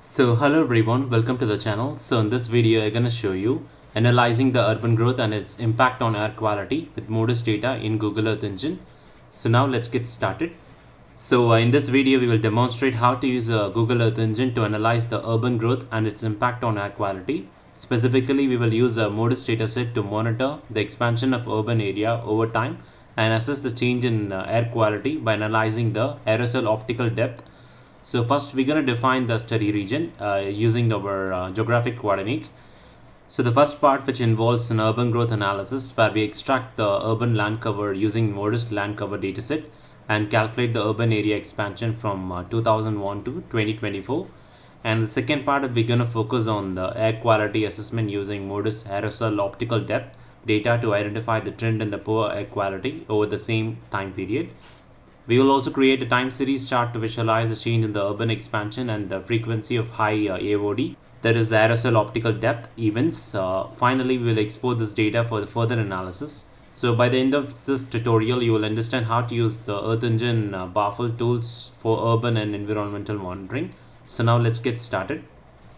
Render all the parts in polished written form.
So hello everyone, welcome to the channel. So in this video I'm going to show you analyzing the urban growth and its impact on air quality with MODIS data in Google Earth Engine. So now let's get started. So in this video we will demonstrate how to use Google Earth Engine to analyze the urban growth and its impact on air quality. Specifically, we will use a MODIS dataset to monitor the expansion of urban area over time and assess the change in air quality by analyzing the aerosol optical depth. So first we're going to define the study region using our geographic coordinates. So the first part, which involves an urban growth analysis, where we extract the urban land cover using MODIS land cover dataset and calculate the urban area expansion from 2001 to 2024. And the second part, we're going to focus on the air quality assessment using MODIS aerosol optical depth data to identify the trend in the poor air quality over the same time period. We will also create a time series chart to visualize the change in the urban expansion and the frequency of high AOD, that is aerosol optical depth events. Finally, we will export this data for the further analysis. So by the end of this tutorial, you will understand how to use the Earth Engine powerful tools for urban and environmental monitoring. So now let's get started.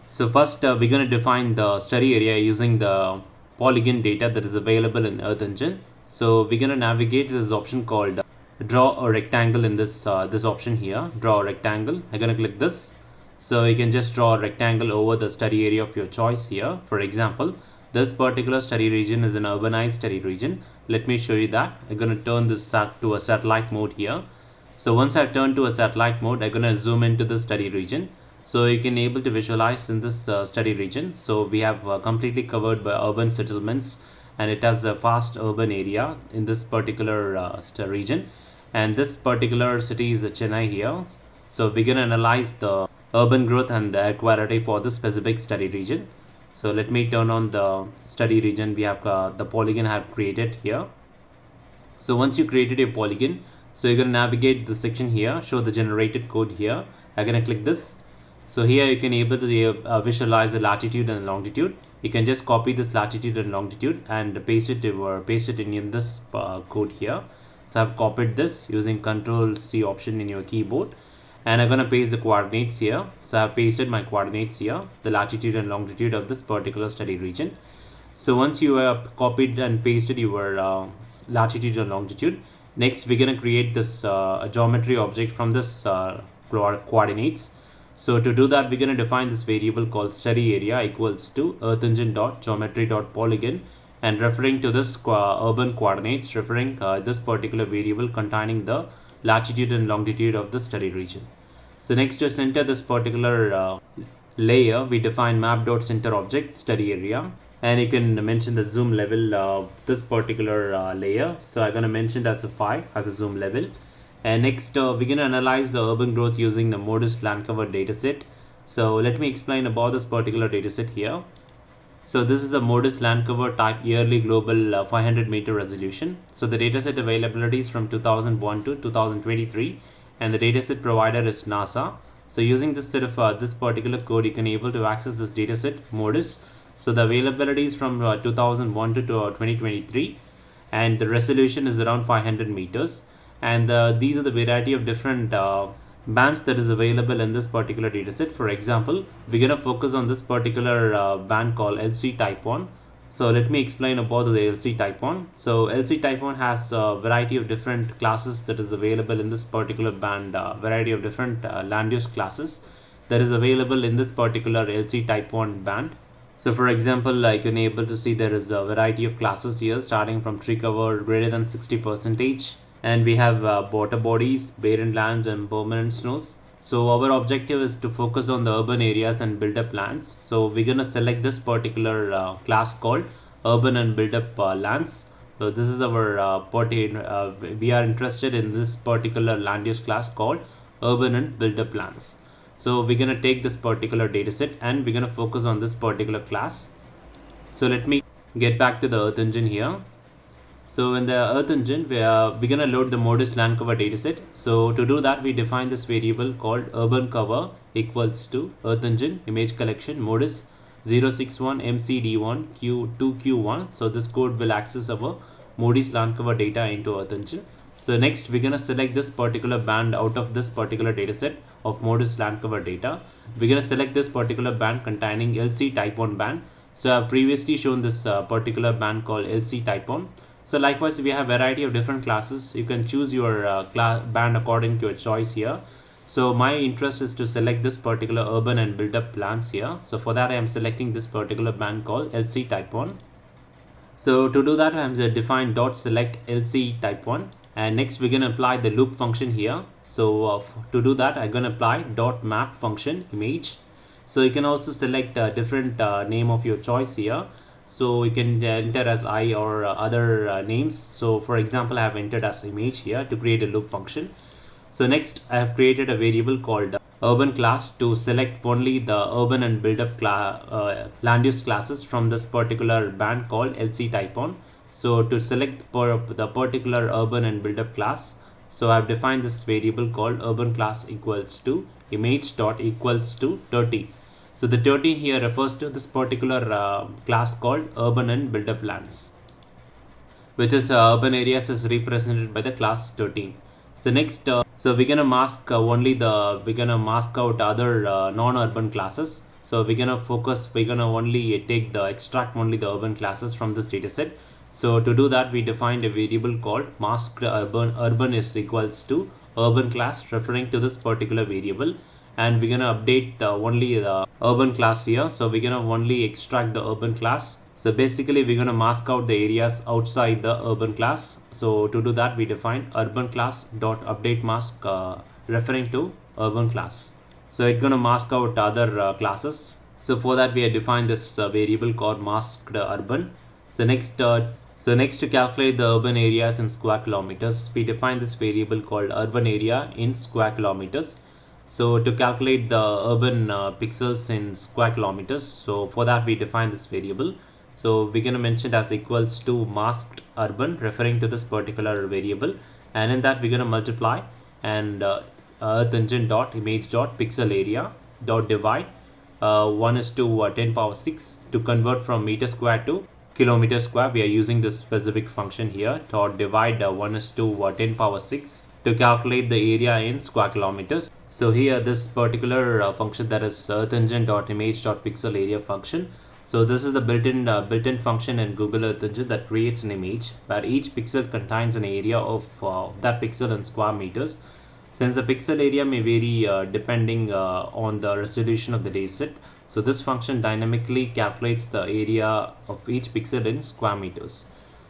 So first, we're going to define the study area using the polygon data that is available in Earth Engine. So we're going to navigate this option called draw a rectangle in this option here. Draw a rectangle. I'm going to click this. So you can just draw a rectangle over the study area of your choice here. For example, this particular study region is an urbanized study region. Let me show you that. I'm going to turn this to a satellite mode here. So once I turn to a satellite mode, I'm going to zoom into the study region. So you can able to visualize in this study region. So we have completely covered by urban settlements, and it has a vast urban area in this particular region. And this particular city is Chennai here. So we're going to analyze the urban growth and the air quality for this specific study region. So let me turn on the study region. We have the polygon I have created here. So once you created a polygon, so you're going to navigate the section here, show the generated code here. I'm going to click this. So here you can able to visualize the latitude and longitude. You can just copy this latitude and longitude and paste it in this code here. So I've copied this using Ctrl+C option in your keyboard, and I'm going to paste the coordinates here. So I've pasted my coordinates here, the latitude and longitude of this particular study region. So once you have copied and pasted your latitude and longitude, next we're going to create this a geometry object from this coordinates. So to do that, we're going to define this variable called study area equals to earthengine.geometry.polygon, and referring to this urban coordinates, referring this particular variable containing the latitude and longitude of the study region. So next, to center this particular layer, we define map.center object study area, and you can mention the zoom level of this particular layer. So I'm going to mention it as a 5 as a zoom level. And next, we're going to analyze the urban growth using the MODIS land cover dataset. So let me explain about this particular dataset here. So this is the MODIS land cover type yearly global 500 meter resolution. So the dataset availability is from 2001 to 2023, and the dataset provider is NASA. So using this set of this particular code, you can able to access this dataset MODIS. So the availability is from 2001 to 2023, and the resolution is around 500 meters. And these are the variety of different bands that is available in this particular dataset. For example, we're going to focus on this particular band called LC type 1. So let me explain about the LC type 1. So LC type 1 has a variety of different classes that is available in this particular band, variety of different land use classes that is available in this particular LC type 1 band. So for example, you can able to see there is a variety of classes here, starting from tree cover greater than 60%, and we have water bodies, barren lands, and permanent snows. So our objective is to focus on the urban areas and build up lands. So we're going to select this particular class called urban and build up lands. So this is our we are interested in this particular land use class called urban and build up lands. So we're going to take this particular dataset and we're going to focus on this particular class. So let me get back to the Earth Engine here. So in the Earth Engine, we're going to load the MODIS land cover dataset. So to do that, we define this variable called urban cover equals to Earth Engine image collection MODIS 061 MCD1 Q2Q1. So this code will access our MODIS land cover data into Earth Engine. So next we're gonna select this particular band out of this particular dataset of MODIS land cover data. We're gonna select this particular band containing LC type 1 band. So I've previously shown this particular band called LC type 1. So likewise, we have a variety of different classes. You can choose your band according to your choice here. So my interest is to select this particular urban and built-up plans here. So for that, I am selecting this particular band called LC type 1. So to do that, I am going to define dot select LC type 1. And next we're going to apply the loop function here. So to do that, I'm going to apply dot map function image. So you can also select a different name of your choice here. So you can enter as I or other names. So for example, I have entered as image here to create a loop function. So next I have created a variable called urban class to select only the urban and build-up land use classes from this particular band called LC type 1. So to select the particular urban and build-up class, so I have defined this variable called urban class equals to image dot equals to 30. So the 13 here refers to this particular class called urban and built-up lands, which is urban areas is represented by the class 13. So next, so we're gonna mask we're gonna mask out other non-urban classes. So we're gonna only extract only the urban classes from this dataset. So to do that, we defined a variable called masked urban is equals to urban class, referring to this particular variable. And we're gonna update only the urban class here. So we're gonna only extract the urban class. So basically we're gonna mask out the areas outside the urban class. So to do that, we define urban class dot update mask referring to urban class. So it's gonna mask out other classes. So for that, we have defined this variable called masked urban. So next to calculate the urban areas in square kilometers, we define this variable called urban area in square kilometers. So to calculate the urban pixels in square kilometers, so for that we define this variable. So we're going to mention it as equals to masked urban, referring to this particular variable, and in that we're going to multiply and earth engine dot image dot pixel area dot divide 1 is to 10 power 6 to convert from meter square to kilometer square. We are using this specific function here dot divide 1 is to 10 power 6 to calculate the area in square kilometers. So here this particular function, that is earth engine dot image dot pixel area function. So this is the built-in function in Google Earth Engine that creates an image where each pixel contains an area of that pixel in square meters. Since the pixel area may vary depending on the resolution of the dataset, so this function dynamically calculates the area of each pixel in square meters.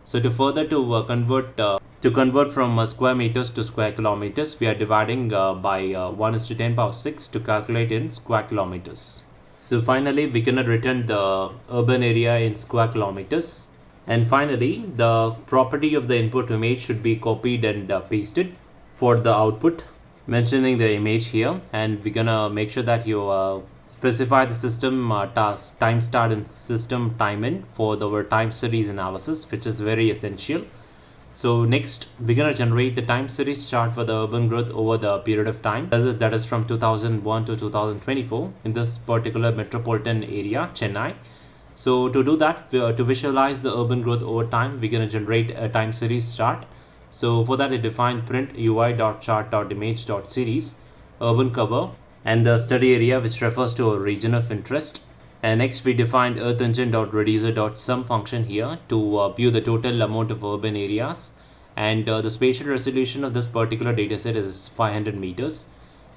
So to further convert from square meters to square kilometers, we are dividing by 1 is to 10 power 6 to calculate in square kilometers. So finally, we can return the urban area in square kilometers. And finally, the property of the input image should be copied and pasted for the output, mentioning the image here. And we're gonna make sure that you specify the system task time start and system time in for the time series analysis, which is very essential. So next, we're going to generate the time series chart for the urban growth over the period of time. That is from 2001 to 2024 in this particular metropolitan area, Chennai. So to do that, to visualize the urban growth over time, we're going to generate a time series chart. So for that, I define print ui.chart.image.series, urban cover, and the study area, which refers to a region of interest. And next we defined earth engine.reducer.sum function here to view the total amount of urban areas, and the spatial resolution of this particular dataset is 500 meters,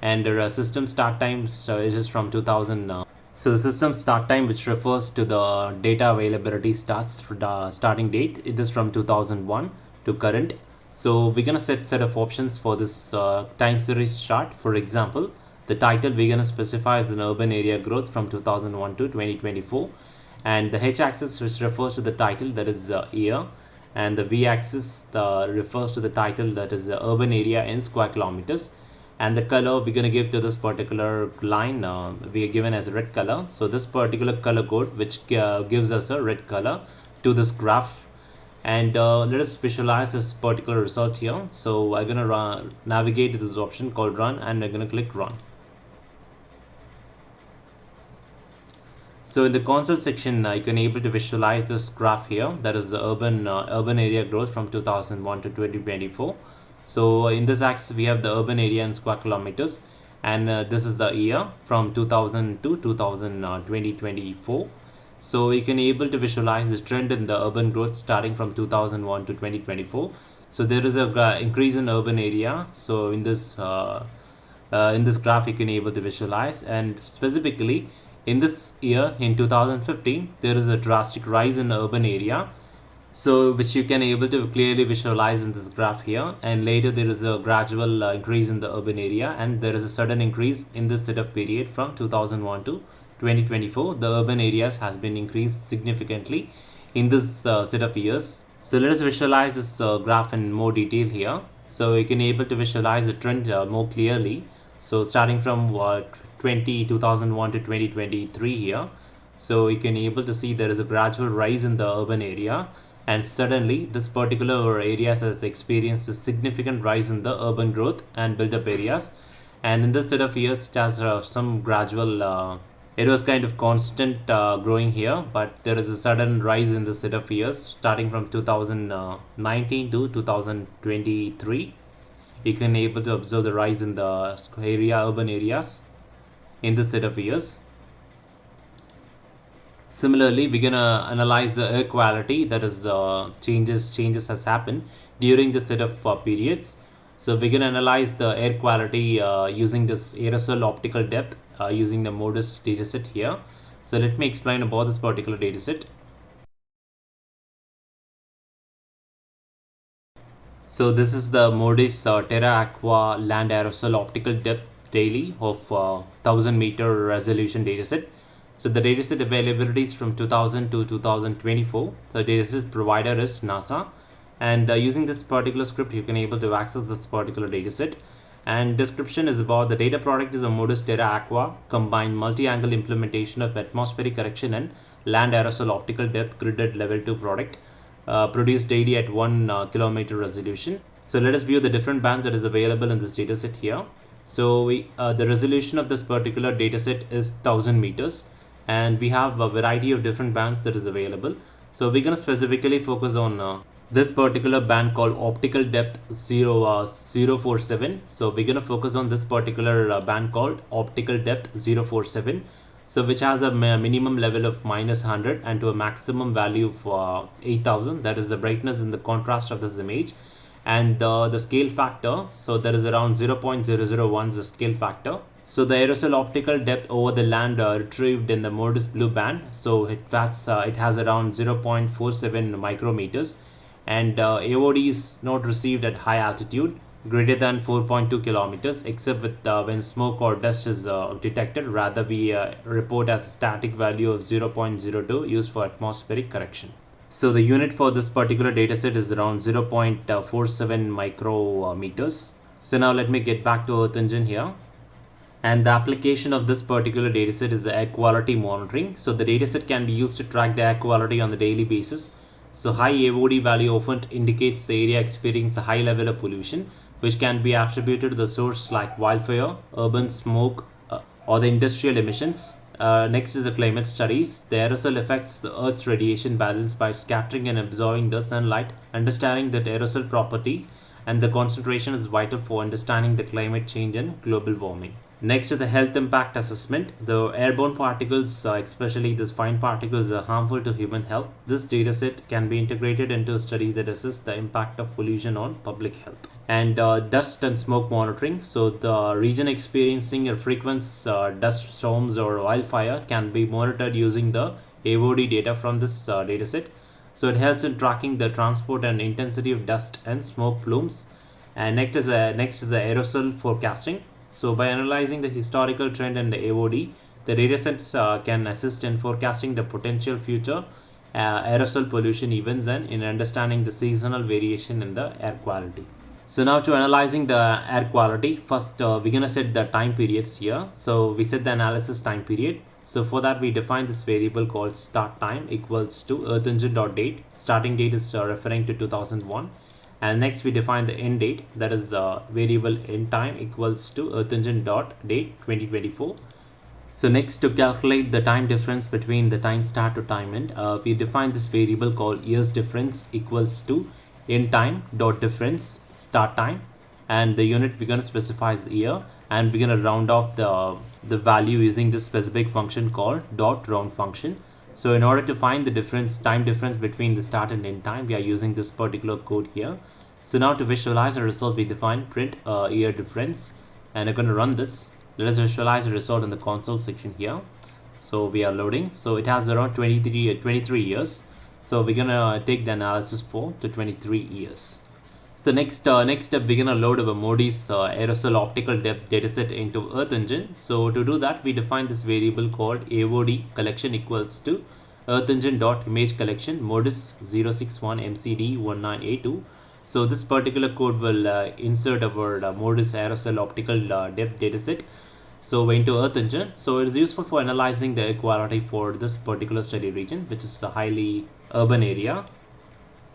and the system start time is from 2000. So the system start time, which refers to the data availability starts for the starting date, it is from 2001 to current. So we're gonna set of options for this time series chart. For example, the title we're going to specify as an urban area growth from 2001 to 2024, and the h-axis, which refers to the title, that is year, and the v-axis refers to the title, that is urban area in square kilometers, and the color we're going to give to this particular line we are given as a red color. So this particular color code, which gives us a red color to this graph. And let us visualize this particular result here. So I'm going to navigate to this option called run, and I'm going to click run. So in the console section, you can able to visualize this graph here, that is the urban area growth from 2001 to 2024. So in this axis we have the urban area in square kilometers, and this is the year from 2000 to 2024. So we can able to visualize the trend in the urban growth starting from 2001 to 2024. So there is a increase in urban area. So in this graph you can able to visualize, and specifically in this year in 2015 there is a drastic rise in urban area, so which you can able to clearly visualize in this graph here. And later there is a gradual increase in the urban area, and there is a sudden increase in this set of period from 2001 to 2024. The urban areas has been increased significantly in this set of years. So let us visualize this graph in more detail here, so you can able to visualize the trend more clearly. So starting from 2001 to 2023 here, so you can able to see there is a gradual rise in the urban area, and suddenly this particular area has experienced a significant rise in the urban growth and build-up areas. And in this set of years it has some gradual it was kind of constant growing here, but there is a sudden rise in the set of years starting from 2019 to 2023. You can able to observe the rise in the urban areas in this set of years. Similarly, we're gonna analyze the air quality, that is changes has happened during this set of periods. So we're gonna analyze the air quality using this aerosol optical depth using the MODIS dataset here. So let me explain about this particular dataset. So this is the MODIS Terra Aqua land aerosol optical depth daily of 1000-meter resolution dataset. So the dataset availability is from 2000 to 2024. The dataset provider is NASA, and using this particular script you can able to access this particular dataset. And description is about the data product is a MODIS Terra Aqua combined multi-angle implementation of atmospheric correction and land aerosol optical depth gridded level 2 product produced daily at 1 kilometer resolution. So let us view the different bands that is available in this dataset here. So the resolution of this particular dataset is 1000 meters, and we have a variety of different bands that is available. So we're going to specifically focus on this particular band called optical depth 047. So we're going to focus on this particular band called optical depth 047, so which has a minimum level of -100 and to a maximum value of 8000. That is the brightness and the contrast of this image. And the scale factor, so there is around 0.001 the scale factor. So the aerosol optical depth over the land retrieved in the MODIS blue band, so it has around 0.47 micrometers, and AOD is not received at high altitude greater than 4.2 kilometers, except with when smoke or dust is detected. Rather we report as a static value of 0.02 used for atmospheric correction. So the unit for this particular dataset is around 0.47 micrometers. So now let me get back to Earth Engine here. And the application of this particular dataset is the air quality monitoring. So the dataset can be used to track the air quality on the daily basis. So high AOD value often indicates the area experiencing a high level of pollution, which can be attributed to the source like wildfire, urban smoke, or the industrial emissions. Next is the climate studies. The aerosol affects the Earth's radiation balance by scattering and absorbing the sunlight. Understanding that aerosol properties and the concentration is vital for understanding the climate change and global warming. Next is the health impact assessment. The airborne particles, especially these fine particles, are harmful to human health. This dataset can be integrated into a study that assess the impact of pollution on public health. And dust and smoke monitoring. So the region experiencing a frequent dust storms or wildfire can be monitored using the AOD data from this dataset. So it helps in tracking the transport and intensity of dust and smoke plumes. And next is the aerosol forecasting. So by analyzing the historical trend and the AOD, the datasets can assist in forecasting the potential future aerosol pollution events and in understanding the seasonal variation in the air quality. So now to analyzing the air quality, first we're gonna set the time periods here. So we set the analysis time period. So for that we define this variable called start time equals to earthengine.date. Starting date is referring to 2001. And next we define the end date, that is the variable end time equals to earthengine.date 2024. So next, to calculate the time difference between the time start to time end, we define this variable called years difference equals to end time dot difference start time. and the unit we're going to specify is year, and we're going to round off the value using this specific function called dot round function. So in order to find the time difference between the start and end time, we are using this particular code here. So now to visualize the result, we define print year difference, and we're going to run this. Let us visualize the result in the console section here. So we are loading. So it has around 23 years. So we're gonna take the analysis for to 23 years. So next step, we're gonna load our MODIS Aerosol Optical Depth dataset into Earth Engine. So to do that, we define this variable called AOD collection equals to Earth Engine dot image collection MODIS 061 MCD 19A2. So this particular code will insert our MODIS Aerosol Optical Depth dataset into Earth Engine. So it is useful for analyzing the air quality for this particular study region, which is a highly urban area.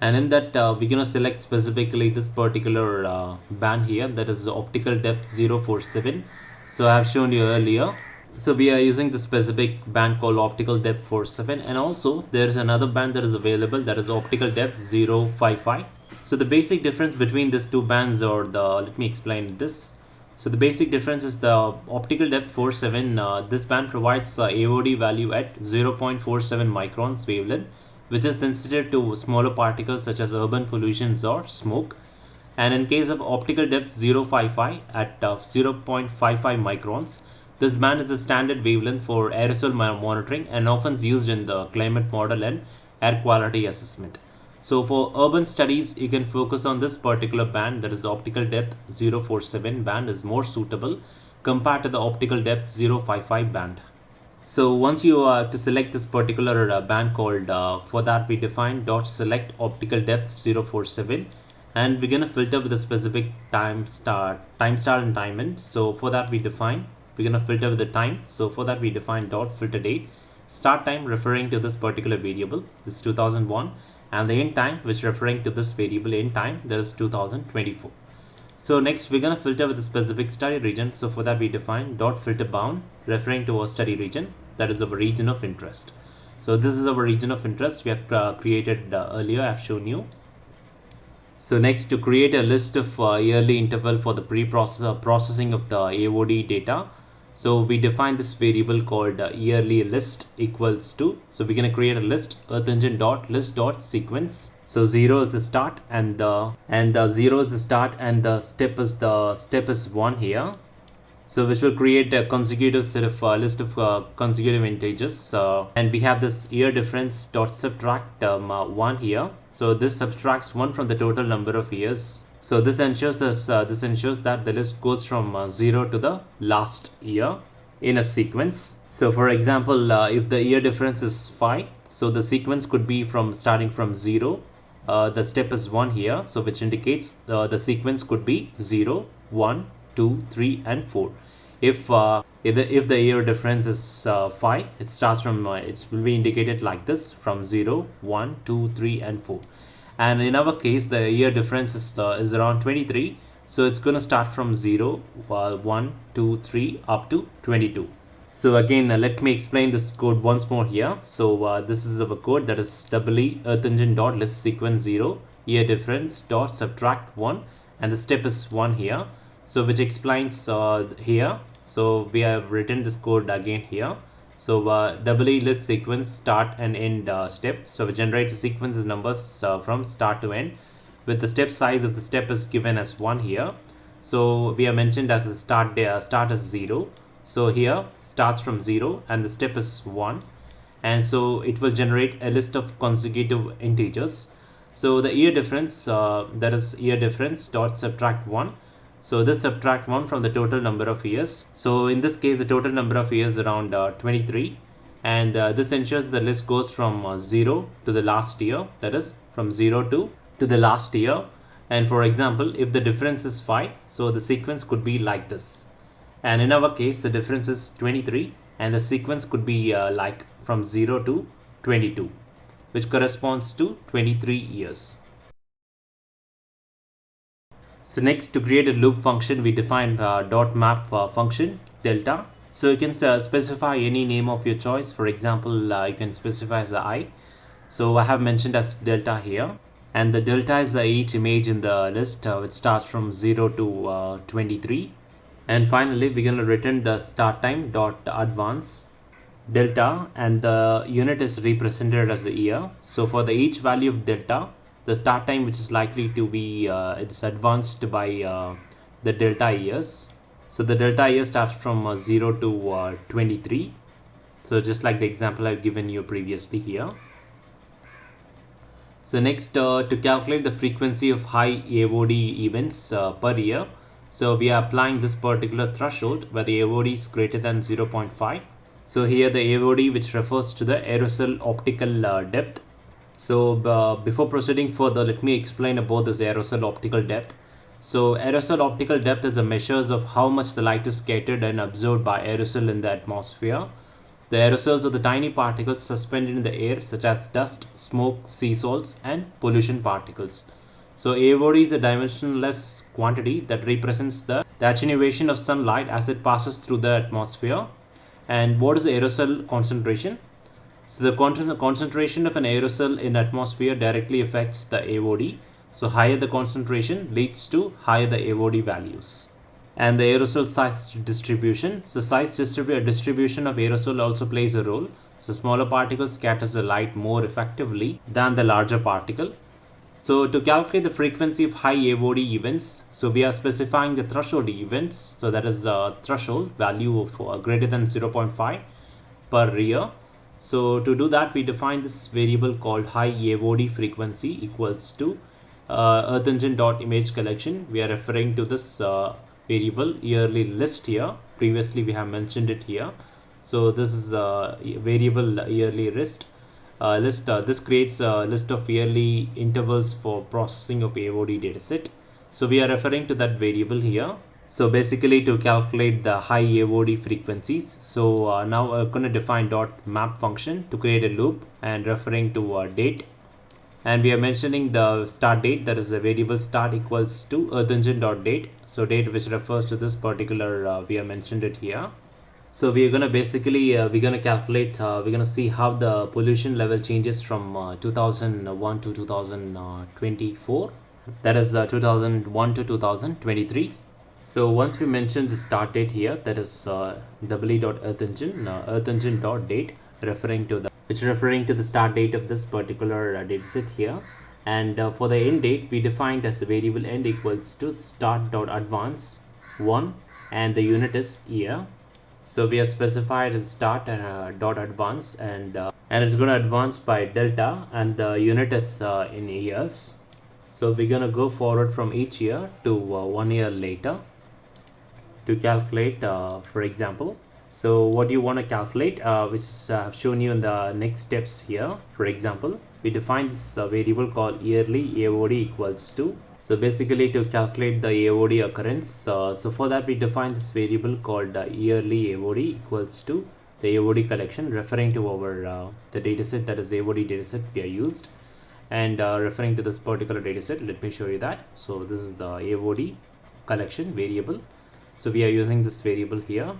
And in that, we're going to select specifically this particular band here, that is the optical depth 047. So I have shown you earlier. So we are using the specific band called optical depth 47, and also there is another band that is available, that is optical depth 055. So the basic difference between these two bands, let me explain this. So the basic difference is the optical depth 47. This band provides AOD value at 0.47 microns wavelength, which is sensitive to smaller particles such as urban pollutions or smoke. And in case of optical depth 055 at 0.55 microns, this band is a standard wavelength for aerosol monitoring and often used in the climate model and air quality assessment. So for urban studies, you can focus on this particular band, that is optical depth 047 band is more suitable compared to the optical depth 055 band. So once you to select this particular band called, for that we define dot select optical depth 047, and we're gonna filter with a specific time start and time end. So for that we're gonna filter with the time. So for that we define dot filter date, start time referring to this particular variable, this 2001, and the end time which referring to this variable end time, that is 2024. So next we're gonna filter with a specific study region. So for that we define dot filter bound referring to our study region, that is our region of interest. So this is our region of interest we have created earlier, I have shown you. So next, to create a list of yearly interval for the processing of the AOD data, so we define this variable called yearly list equals to, so we're going to create a list, Earth Engine dot list dot sequence. So 0 is the start and the 0 is the start and the step is 1 here. So which will create a consecutive set of list of consecutive integers, and we have this year difference dot subtract 1 here. So this subtracts 1 from the total number of years. So this ensures that the list goes from 0 to the last year in a sequence. So for example, if the year difference is 5, so the sequence could be starting from 0. The step is 1 here, so which indicates the sequence could be 0, 1, 2, 3 and 4. If the year difference is 5, it starts from it will be indicated like this, from 0, 1, 2, 3 and 4. And in our case the year difference is around 23, so it's going to start from 0, 1, 2, 3 up to 22. So again, let me explain this code once more here. So this is our code, that is EE Earth Engine dot list sequence 0, year difference dot subtract 1, and the step is 1 here. So which explains here. So we have written this code again here. So EE list sequence start and end step. So we generate the sequences numbers from start to end, with the step size of the step is given as 1 here. So we have mentioned as a start is 0. So here starts from 0 and the step is 1, and so it will generate a list of consecutive integers. So the year difference, that is year difference dot subtract 1. So this subtract 1 from the total number of years. So in this case the total number of years around 23, and this ensures the list goes from 0 to the last year, that is from 0 to the last year. And for example, if the difference is 5, so the sequence could be like this. And in our case the difference is 23, and the sequence could be like from 0 to 22, which corresponds to 23 years. So next, to create a loop function, we define dot map function delta. So you can specify any name of your choice. For example, you can specify as I. So I have mentioned as delta here. and the delta is each image in the list which starts from 0 to 23. And finally we're going to return the start time dot advance delta, and the unit is represented as a year. So for the each value of delta, the start time which is likely to be it's advanced by the delta years. So the delta year starts from 0 to 23. So just like the example I've given you previously here. So next, to calculate the frequency of high AOD events per year, so we are applying this particular threshold where the AOD is greater than 0.5. So here the AOD, which refers to the aerosol optical depth. So before proceeding further, let me explain about this aerosol optical depth. So aerosol optical depth is a measures of how much the light is scattered and absorbed by aerosol in the atmosphere. The aerosols are the tiny particles suspended in the air, such as dust, smoke, sea salts, and pollution particles. So AOD is a dimensionless quantity that represents the attenuation of sunlight as it passes through the atmosphere. And what is the aerosol concentration? So the concentration of an aerosol in atmosphere directly affects the AOD. So higher the concentration leads to higher the AOD values. And the aerosol size distribution. So size distribution of aerosol also plays a role. So smaller particles scatters the light more effectively than the larger particle. So to calculate the frequency of high AOD events, so we are specifying the threshold events. So that is a threshold value of greater than 0.5 per year. So to do that, we define this variable called high AOD frequency equals to Earth Engine dot image collection. We are referring to this variable yearly list here. Previously we have mentioned it here. So this is a variable yearly list. This creates a list of yearly intervals for processing of AOD dataset. So we are referring to that variable here. So basically to calculate the high AOD frequencies. So now we're going to define dot map function to create a loop and referring to date. And we are mentioning the start date, that is a variable start equals to Earth Engine dot date. So date which refers to this particular, we have mentioned it here. So we are going to basically, we're going to calculate, we're going to see how the pollution level changes from 2001 to 2024. That is 2001 to 2023. So once we mention the start date here, that is earth engine.date, referring to the start date of this particular dataset here. And for the end date, we defined as a variable end equals to start.advance 1, and the unit is year. So we have specified as start dot advance, and it's going to advance by delta, and the unit is in years. So we're going to go forward from each year to 1 year later to calculate, for example. So what you want to calculate, which is shown you in the next steps here. For example, we define this variable called yearly AOD equals to. So basically to calculate the AOD occurrence, so for that we define this variable called yearly AOD equals to the AOD collection, referring to our the dataset, that is the AOD dataset we are used, and referring to this particular dataset. Let me show you that. So this is the AOD collection variable. So we are using this variable here,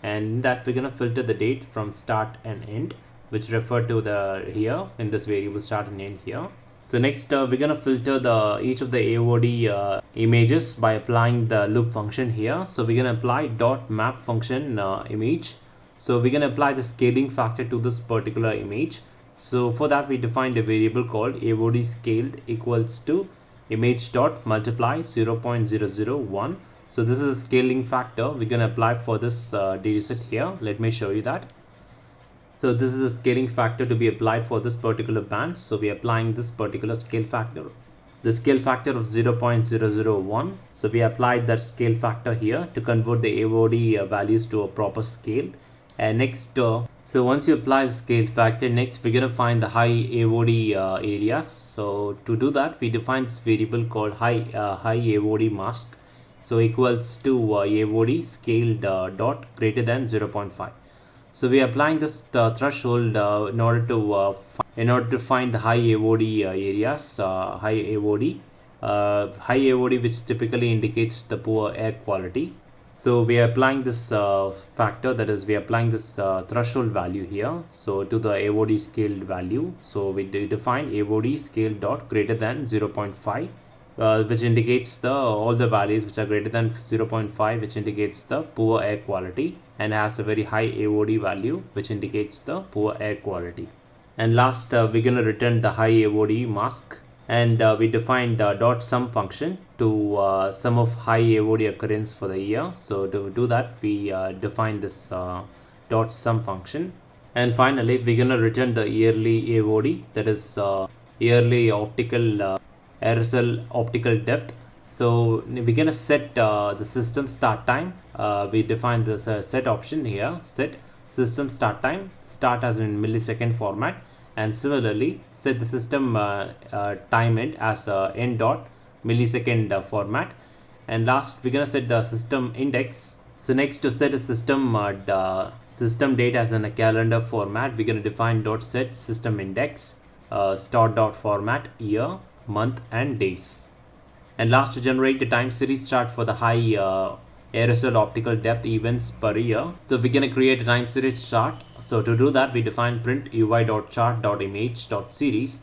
and in that we're going to filter the date from start and end, which refer to the here in this variable start and end here. So next we're going to filter the each of the AOD images by applying the loop function here. So we're going to apply dot map function image. So we're going to apply the scaling factor to this particular image. So for that we defined a variable called AOD scaled equals to image dot multiply 0.001. So this is a scaling factor we're going to apply for this dataset here. Let me show you that. So this is a scaling factor to be applied for this particular band. So we are applying this particular scale factor, the scale factor of 0.001. So we applied that scale factor here to convert the AOD values to a proper scale. And next, so once you apply the scale factor, next we're going to find the high AOD areas. So to do that, we define this variable called high AOD mask. So equals to AOD scaled dot greater than 0.5. So we are applying this threshold in order to find the high AOD areas, high AOD which typically indicates the poor air quality. So we are applying this factor, that is we are applying this threshold value here, so to the AOD scaled value. So we define AOD scale dot greater than 0.5, which indicates the all the values which are greater than 0.5, which indicates the poor air quality, and has a very high AOD value which indicates the poor air quality. And last, we're going to return the high AOD mask, and we defined dot sum function to sum of high AOD occurrence for the year. So to do that, we define this dot sum function, and finally we're going to return the yearly AOD, that is yearly optical aerosol optical depth. So we're going to set the system start time. We define this set option here, set system start time, start as in millisecond format, and similarly set the system time end as end dot millisecond format. And last, we're going to set the system index. So next, to set a system system date as in a calendar format, we're going to define dot set system index start dot format year, month and days. And last, to generate the time series chart for the high aerosol optical depth events per year. So we're going to create a time series chart. So to do that, we define print ui.chart.image.series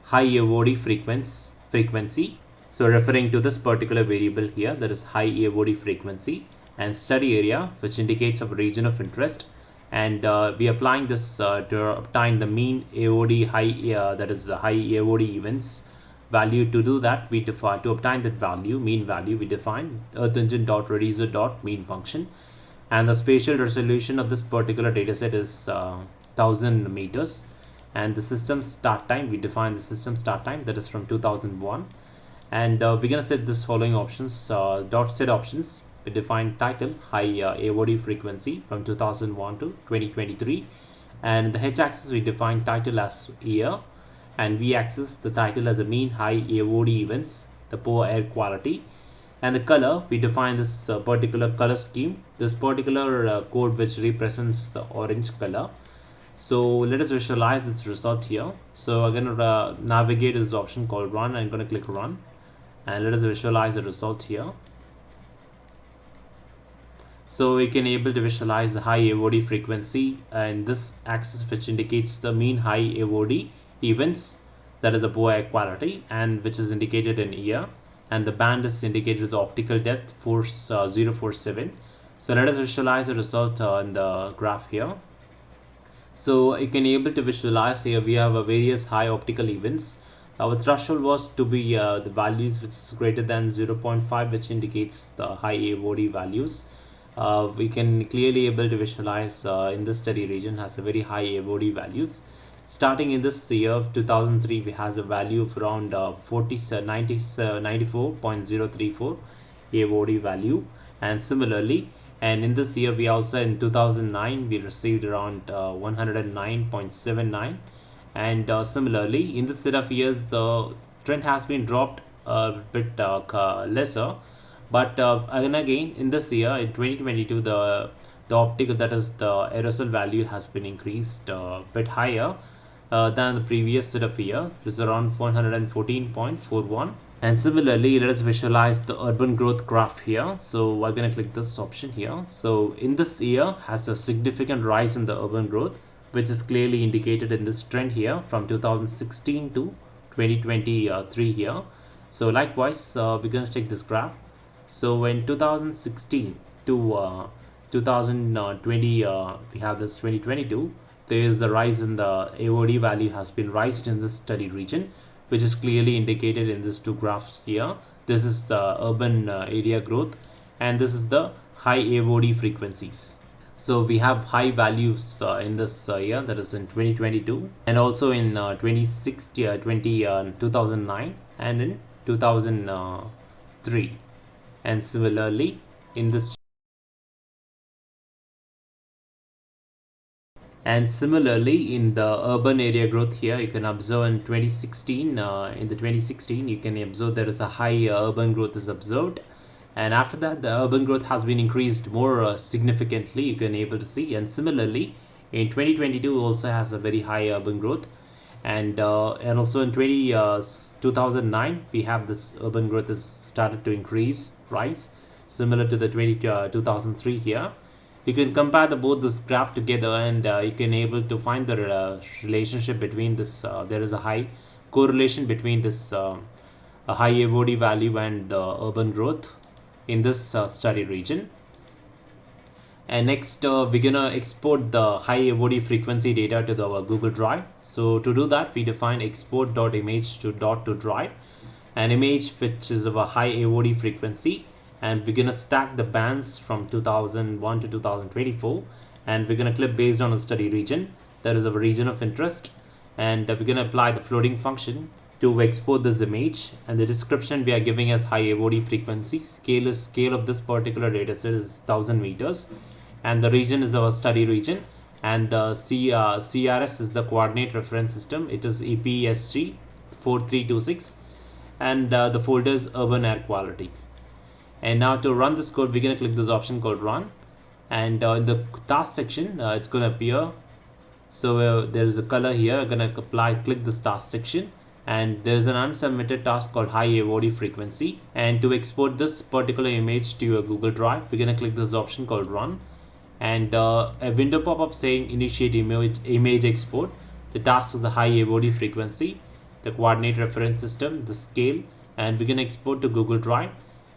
high AOD frequency. So referring to this particular variable here, that is high AOD frequency, and study area, which indicates a region of interest. And we are applying this to obtain the mean AOD high, that is high AOD events value. To do that, we define, to obtain that value, mean value, we define earth engine dot reducer dot mean function, and the spatial resolution of this particular dataset is 1000 meters. And the system start time, we define the system start time, that is from 2001. And we're gonna set this following options, dot set options. We define title high AOD frequency from 2001 to 2023, and the h-axis we define title as year, and v-axis the title as a mean high AOD events, the poor air quality. And the color, we define this particular color scheme, this particular code which represents the orange color. So let us visualize this result here. So I'm going to navigate to this option called run. I'm going to click run, and let us visualize the result here. So we can able to visualize the high AOD frequency and this axis, which indicates the mean high AOD events, that is the poor air quality, and which is indicated in year, and the band is indicated as optical depth 4047. So let us visualize the result in the graph here. So you can able to visualize here we have a various high optical events. Our threshold was to be the values which is greater than 0.5, which indicates the high AOD values. We can clearly able to visualize in this study region has a very high AOD values. Starting in this year of 2003, we has a value of around 94.034 AOD value, and similarly, and in this year we also in 2009 we received around 109.79, and similarly in this set of years the trend has been dropped a bit lesser. But and again in this year in 2022, the optical, that is the aerosol value, has been increased a bit higher than the previous set of year, which is around 114.41. And similarly, let us visualize the urban growth graph here. So we're going to click this option here. So in this year has a significant rise in the urban growth, which is clearly indicated in this trend here from 2016 to 2023 here. So likewise, we're going to check this graph. So in 2016 to 2020, we have this 2022, there is a rise in the AOD value has been raised in this study region, which is clearly indicated in these two graphs here. This is the urban area growth, and this is the high AOD frequencies. So we have high values in this year, that is in 2022, and also in 2009 and in 2003. And similarly in this and similarly in the urban area growth here, you can observe in 2016, in the 2016 you can observe there is a high urban growth is observed, and after that the urban growth has been increased more significantly, you can able to see. And similarly in 2022 also has a very high urban growth, and also in 2009 we have this urban growth is started to rise. similar to the 2003 here. You can compare both this graph together, and you can able to find the relationship between this. There is a high correlation between this a high AOD value and the urban growth in this study region. And next, we're gonna export the high AOD frequency data to the Google Drive. So to do that, we define export.image to drive, an image which is of a high AOD frequency, and we're gonna stack the bands from 2001 to 2024, and we're gonna clip based on a study region. That is a region of interest, and we're gonna apply the floating function to export this image. And the description we are giving as high AOD frequency. Scale of this particular dataset is 1000 meters, and the region is our study region, and the CRS is the coordinate reference system. It is EPSG 4326, and the folder is urban air quality. And now to run this code, we're going to click this option called run, and in the task section it's going to appear. So there is a color here. I'm going to click this task section, and there's an unsubmitted task called high AOD frequency. And to export this particular image to your Google Drive, we're going to click this option called run, and a window pop-up saying initiate image export. The task is the high AOD frequency, the coordinate reference system, the scale, and we're going to export to Google Drive.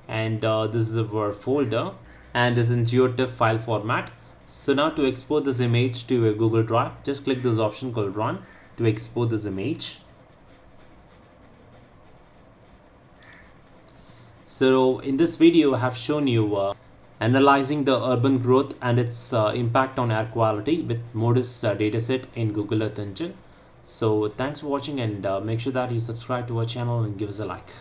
And this is our folder, and this is in GeoTIFF file format. So now to export this image to a Google Drive, just click this option called run to export this image. So in this video, I have shown you analyzing the urban growth and its impact on air quality with MODIS dataset in Google Earth Engine. So thanks for watching, and make sure that you subscribe to our channel and give us a like.